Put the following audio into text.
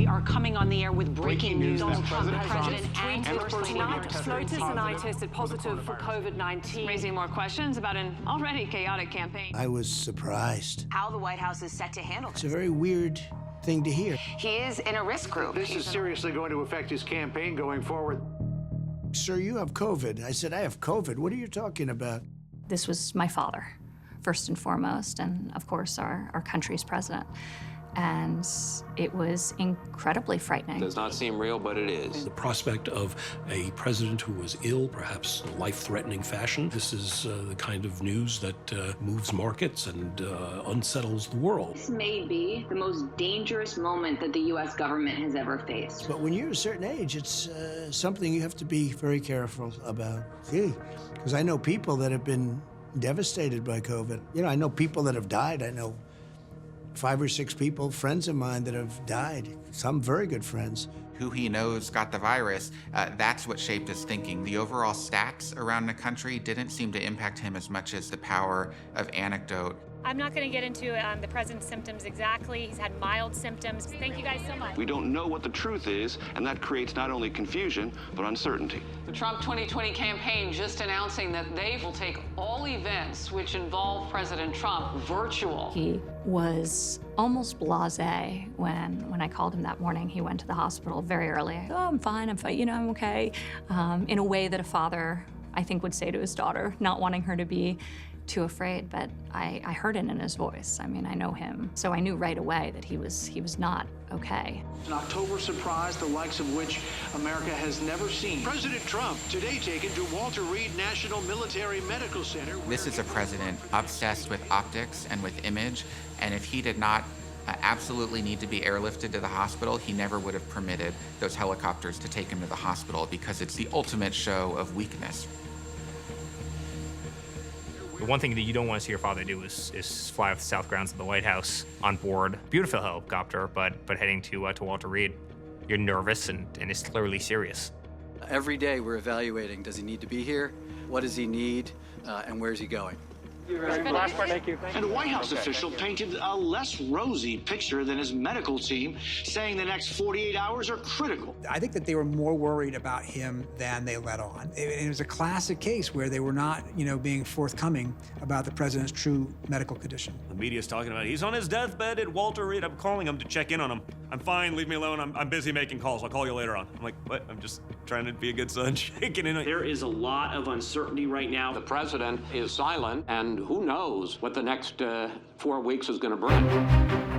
are coming on the air with breaking news. Donald Trump, The president and tonight, floaters and I tested positive for COVID-19. Raising more questions about an already chaotic campaign. I was surprised. How the White House is set to handle It's this. a very weird thing to hear. He is in a risk group. This is seriously going to affect his campaign going forward. Sir, you have COVID. I said, I have COVID. What are you talking about? This was my father, first and foremost, and of course our country's president. And it was incredibly frightening. It does not seem real, but it is. The prospect of a president who was ill, perhaps in a life-threatening fashion, this is the kind of news that moves markets and unsettles the world. This may be the most dangerous moment that the U.S. government has ever faced. But when you're a certain age, it's something you have to be very careful about. Because I know people that have been devastated by COVID. You know, I know people that have died. I know 5 or 6 people, friends of mine, that have died. Some very good friends. Who he knows got the virus, that's what shaped his thinking. The overall stats around the country didn't seem to impact him as much as the power of anecdote. I'm not going to get into the president's symptoms exactly. He's had mild symptoms. Thank you guys so much. We don't know what the truth is, and that creates not only confusion, but uncertainty. The Trump 2020 campaign just announcing that they will take all events which involve President Trump virtual. He was almost blasé when I called him that morning. He went to the hospital very early. Oh, I'm fine, you know, I'm okay. In a way that a father, I think, would say to his daughter, not wanting her to be too afraid, but I heard it in his voice. I mean, I know him, so I knew right away that he was not okay. An October surprise, the likes of which America has never seen. President Trump today taken to Walter Reed National Military Medical Center. This is a president obsessed with optics and with image, and if he did not absolutely need to be airlifted to the hospital, he never would have permitted those helicopters to take him to the hospital, because it's the ultimate show of weakness. The one thing that you don't want to see your father do is fly off the south grounds of the White House on board beautiful helicopter, but heading to Walter Reed. You're nervous and it's clearly serious. Every day we're evaluating, does he need to be here? What does he need? And where's he going? Last part, thank you. And a White House official painted a less rosy picture than his medical team, saying the next 48 hours are critical. I think that they were more worried about him than they let on. It was a classic case where they were not, being forthcoming about the president's true medical condition. The media's talking about he's on his deathbed at Walter Reed. I'm calling him to check in on him. I'm fine, leave me alone. I'm busy making calls. I'll call you later on. I'm like, what? I'm just trying to be a good son, shaking in. There is a lot of uncertainty right now. The president is silent, and who knows what the next 4 weeks is going to bring.